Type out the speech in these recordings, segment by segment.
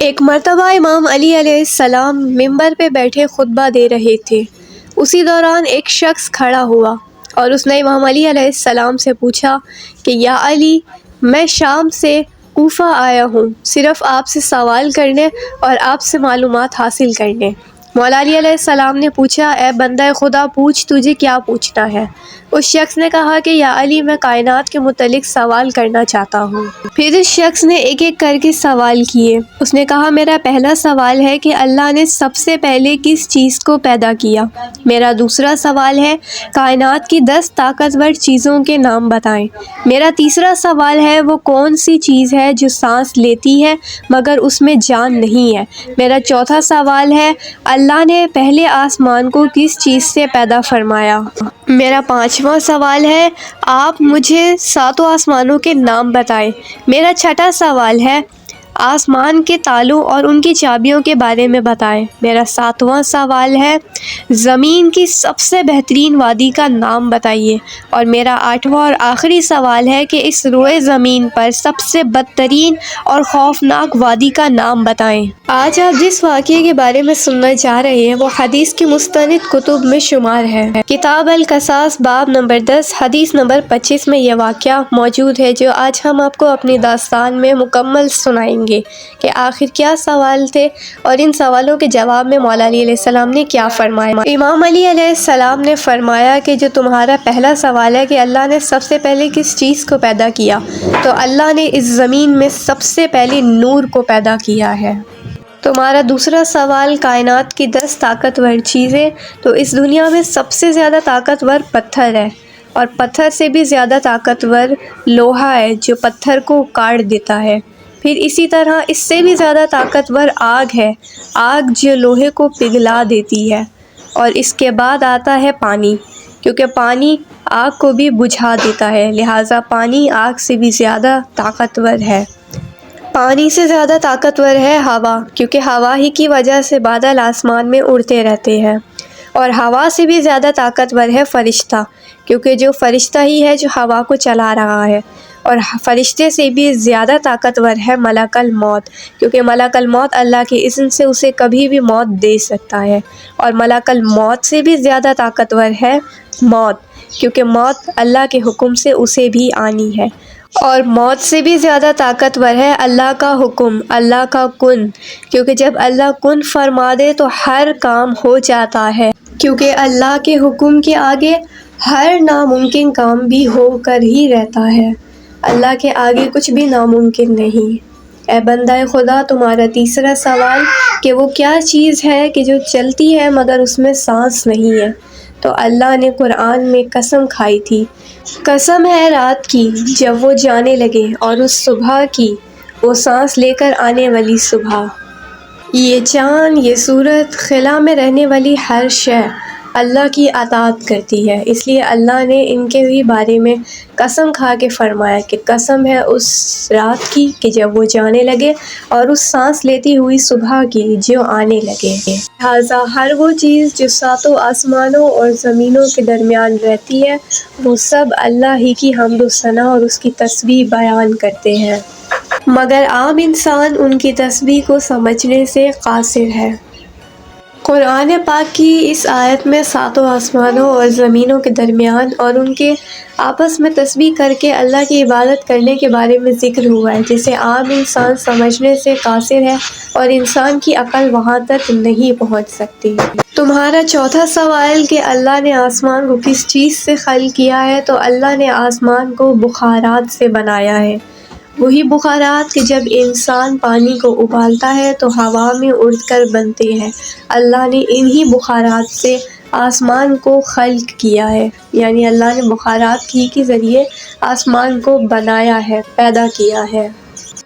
ایک مرتبہ امام علی علیہ السلام ممبر پہ بیٹھے خطبہ دے رہے تھے۔ اسی دوران ایک شخص کھڑا ہوا اور اس نے امام علی علیہ السلام سے پوچھا کہ یا علی، میں شام سے کوفہ آیا ہوں صرف آپ سے سوال کرنے اور آپ سے معلومات حاصل کرنے۔ مولا علی علیہ السلام نے پوچھا، اے بندہ خدا، پوچھ، تجھے کیا پوچھنا ہے؟ اس شخص نے کہا کہ یا علی، میں کائنات کے متعلق سوال کرنا چاہتا ہوں۔ پھر اس شخص نے ایک ایک کر کے سوال کیے۔ اس نے کہا، میرا پہلا سوال ہے کہ اللہ نے سب سے پہلے کس چیز کو پیدا کیا؟ میرا دوسرا سوال ہے کائنات کی 10 طاقتور چیزوں کے نام بتائیں۔ میرا تیسرا سوال ہے وہ کون سی چیز ہے جو سانس لیتی ہے مگر اس میں جان نہیں ہے؟ میرا چوتھا سوال ہے اللہ نے پہلے آسمان کو کس چیز سے پیدا فرمایا؟ میرا پانچواں سوال ہے آپ مجھے 7 آسمانوں کے نام بتائیں۔ میرا چھٹا سوال ہے آسمان کے تالوں اور ان کی چابیوں کے بارے میں بتائیں۔ میرا 7واں سوال ہے زمین کی سب سے بہترین وادی کا نام بتائیے۔ اور میرا 8واں اور آخری سوال ہے کہ اس روئے زمین پر سب سے بدترین اور خوفناک وادی کا نام بتائیں۔ آج آپ جس واقعے کے بارے میں سننا چاہ رہے ہیں وہ حدیث کی مستند کتب میں شمار ہے۔ کتاب القصاص باب نمبر 10 حدیث نمبر 25 میں یہ واقعہ موجود ہے جو آج ہم آپ کو اپنی داستان میں مکمل سنائیں گے کہ آخر کیا سوال تھے اور ان سوالوں کے جواب میں مولا علی علیہ السلام نے کیا فرمایا۔ امام علی علیہ السلام نے فرمایا کہ جو تمہارا پہلا سوال ہے کہ اللہ نے سب سے پہلے کس چیز کو پیدا کیا، تو اللہ نے اس زمین میں سب سے پہلے نور کو پیدا کیا ہے۔ تمہارا دوسرا سوال کائنات کی 10 طاقتور چیزیں، تو اس دنیا میں سب سے زیادہ طاقتور پتھر ہے اور پتھر سے بھی زیادہ طاقتور لوہا ہے جو پتھر کو کاٹ دیتا ہے۔ پھر اسی طرح اس سے بھی زیادہ طاقتور آگ ہے، آگ جو لوہے کو پگھلا دیتی ہے۔ اور اس کے بعد آتا ہے پانی، کیونکہ پانی آگ کو بھی بجھا دیتا ہے، لہٰذا پانی آگ سے بھی زیادہ طاقتور ہے۔ پانی سے زیادہ طاقتور ہے ہوا، کیونکہ ہوا ہی کی وجہ سے بادل آسمان میں اڑتے رہتے ہیں۔ اور ہوا سے بھی زیادہ طاقتور ہے فرشتہ، کیونکہ جو فرشتہ ہی ہے جو ہوا کو چلا رہا ہے۔ اور فرشتے سے بھی زیادہ طاقتور ہے ملک الموت، کیونکہ ملک الموت اللہ کے اذن سے اسے کبھی بھی موت دے سکتا ہے۔ اور ملک الموت سے بھی زیادہ طاقتور ہے موت، کیونکہ موت اللہ کے حکم سے اسے بھی آنی ہے۔ اور موت سے بھی زیادہ طاقتور ہے اللہ کا حکم، اللہ کا کن، کیونکہ جب اللہ کن فرما دے تو ہر کام ہو جاتا ہے، کیونکہ اللہ کے حکم کے آگے ہر ناممکن کام بھی ہو کر ہی رہتا ہے۔ اللہ کے آگے کچھ بھی ناممکن نہیں۔ اے بندہ خدا، تمہارا تیسرا سوال کہ وہ کیا چیز ہے کہ جو چلتی ہے مگر اس میں سانس نہیں ہے، تو اللہ نے قرآن میں قسم کھائی تھی، قسم ہے رات کی جب وہ جانے لگے اور اس صبح کی، وہ سانس لے کر آنے والی صبح۔ یہ چاند، یہ سورج، خلا میں رہنے والی ہر شے اللہ کی اطاعت کرتی ہے، اس لیے اللہ نے ان کے بھی بارے میں قسم کھا کے فرمایا کہ قسم ہے اس رات کی کہ جب وہ جانے لگے اور اس سانس لیتی ہوئی صبح کی جو آنے لگے۔ لہٰذا ہر وہ چیز جو 7 آسمانوں اور زمینوں کے درمیان رہتی ہے وہ سب اللہ ہی کی حمد و ثنا اور اس کی تسبیح بیان کرتے ہیں، مگر عام انسان ان کی تسبیح کو سمجھنے سے قاصر ہے۔ قرآن پاک کی اس آیت میں 7 آسمانوں اور زمینوں کے درمیان اور ان کے آپس میں تسبیح کر کے اللہ کی عبادت کرنے کے بارے میں ذکر ہوا ہے، جسے عام انسان سمجھنے سے قاصر ہے اور انسان کی عقل وہاں تک نہیں پہنچ سکتی۔ تمہارا چوتھا سوال کہ اللہ نے آسمان کو کس چیز سے خلق کیا ہے، تو اللہ نے آسمان کو بخارات سے بنایا ہے۔ وہی بخارات کہ جب انسان پانی کو ابالتا ہے تو ہوا میں اڑ کر بنتے ہیں، اللہ نے انہی بخارات سے آسمان کو خلق کیا ہے، یعنی اللہ نے بخارات ہی کے ذریعے آسمان کو بنایا ہے، پیدا کیا ہے۔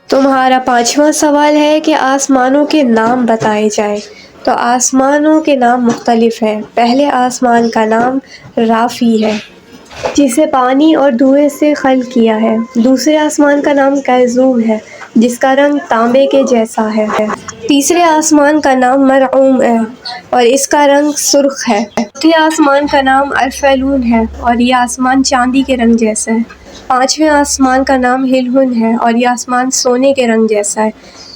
تمہارا 5واں سوال ہے کہ آسمانوں کے نام بتائے جائیں، تو آسمانوں کے نام مختلف ہیں۔ پہلے آسمان کا نام رافی ہے، جسے پانی اور دھوئیں سے خلق کیا ہے۔ دوسرے آسمان کا نام کیزوم ہے، جس کا رنگ تانبے کے جیسا ہے۔ تیسرے آسمان کا نام مرعوم ہے اور اس کا رنگ سرخ ہے۔ چوتھے آسمان کا نام ارفلون ہے اور یہ آسمان چاندی کے رنگ جیسا ہے۔ 5ویں آسمان کا نام ہلہن ہے اور یہ آسمان سونے کے رنگ جیسا ہے۔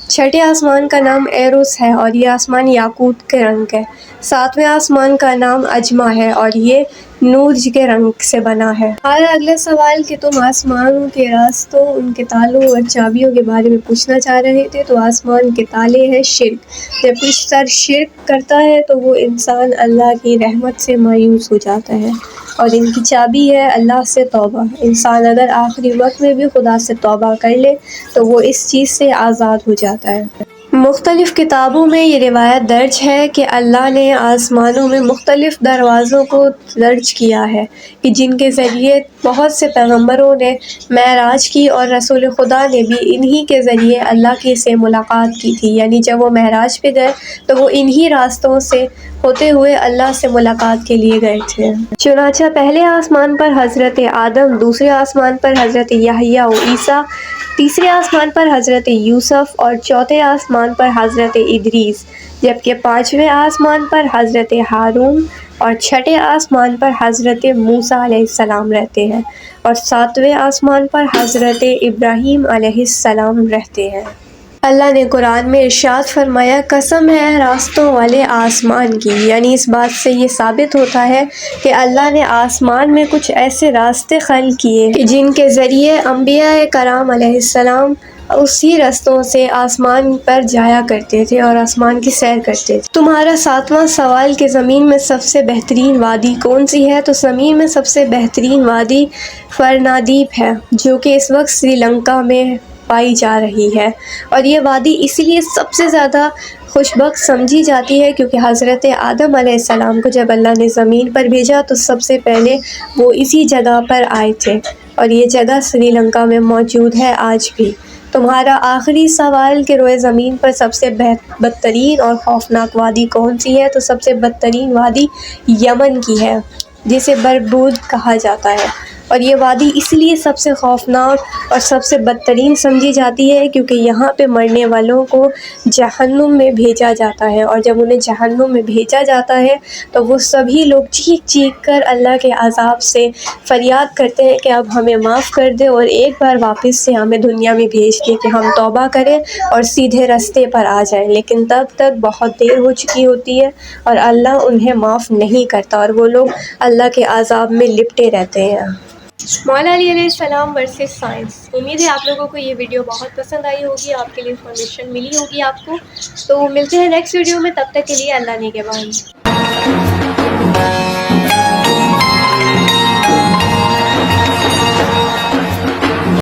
چھٹے آسمان کا نام ایروس ہے اور یہ آسمان یاقوت کے رنگ کا ہے۔ ساتویں آسمان کا نام اجمہ ہے اور یہ نورج کے رنگ سے بنا ہے۔ اور اگلا سوال کہ تم آسمانوں کے راستوں، ان کے تالوں اور چابیوں کے بارے میں پوچھنا چاہ رہے تھے، تو آسمان کے تالے ہیں شرک۔ جب کوئی شخص شرک کرتا ہے تو وہ انسان اللہ کی رحمت سے مایوس ہو جاتا ہے، اور ان کی چابی ہے اللہ سے توبہ۔ انسان اگر آخری وقت میں بھی خدا سے توبہ کر لے تو وہ اس چیز سے آزاد ہو جاتا ہے۔ مختلف کتابوں میں یہ روایت درج ہے کہ اللہ نے آسمانوں میں مختلف دروازوں کو درج کیا ہے کہ جن کے ذریعے بہت سے پیغمبروں نے معراج کی، اور رسول خدا نے بھی انہی کے ذریعے اللہ کی سے ملاقات کی تھی، یعنی جب وہ معراج پہ گئے تو وہ انہی راستوں سے ہوتے ہوئے اللہ سے ملاقات کے لیے گئے تھے۔ چنانچہ پہلے آسمان پر حضرت آدم، دوسرے آسمان پر حضرت یحییٰ و عیسیٰ، تیسرے آسمان پر حضرت یوسف اور چوتھے آسمان پر حضرت ادریس، جبکہ پانچویں آسمان پر حضرت ہارون اور چھٹے آسمان پر حضرت موسیٰ علیہ السلام رہتے ہیں، اور ساتویں آسمان پر حضرت ابراہیم علیہ السلام رہتے ہیں۔ اللہ نے قرآن میں ارشاد فرمایا، قسم ہے راستوں والے آسمان کی، یعنی اس بات سے یہ ثابت ہوتا ہے کہ اللہ نے آسمان میں کچھ ایسے راستے خلق کیے کہ جن کے ذریعے انبیاء کرام علیہ السلام اسی رستوں سے آسمان پر جایا کرتے تھے اور آسمان کی سیر کرتے تھے۔ تمہارا ساتواں سوال کہ زمین میں سب سے بہترین وادی کون سی ہے، تو زمین میں سب سے بہترین وادی فرنادیپ ہے، جو کہ اس وقت سری لنکا میں پائی جا رہی ہے، اور یہ وادی اس لیے سب سے زیادہ خوشبخت سمجھی جاتی ہے کیونکہ حضرت آدم علیہ السلام کو جب اللہ نے زمین پر بھیجا تو سب سے پہلے وہ اسی جگہ پر آئے تھے، اور یہ جگہ سری لنکا میں موجود ہے آج بھی۔ تمہارا آخری سوال کہ روئے زمین پر سب سے بدترین اور خوفناک وادی کون سی ہے، تو سب سے بدترین وادی یمن کی ہے جسے بربود کہا جاتا ہے، اور یہ وادی اس لیے سب سے خوفناک اور سب سے بدترین سمجھی جاتی ہے کیونکہ یہاں پہ مرنے والوں کو جہنم میں بھیجا جاتا ہے، اور جب انہیں جہنم میں بھیجا جاتا ہے تو وہ سبھی لوگ چیخ چیخ کر اللہ کے عذاب سے فریاد کرتے ہیں کہ اب ہمیں معاف کر دے اور ایک بار واپس سے ہمیں دنیا میں بھیج دے کہ ہم توبہ کریں اور سیدھے راستے پر آ جائیں، لیکن تب تک بہت دیر ہو چکی ہوتی ہے اور اللہ انہیں معاف نہیں کرتا، اور وہ لوگ اللہ کے عذاب میں لپٹے رہتے ہیں۔ مولا علی علیہ السلام ورسز سائنس۔ امید ہے آپ لوگوں کو یہ ویڈیو بہت پسند آئی ہوگی، آپ کے لیے انفارمیشن ملی ہوگی آپ کو، تو ملتے ہیں نیکسٹ ویڈیو میں، تب تک کے لیے اللہ نگہبان۔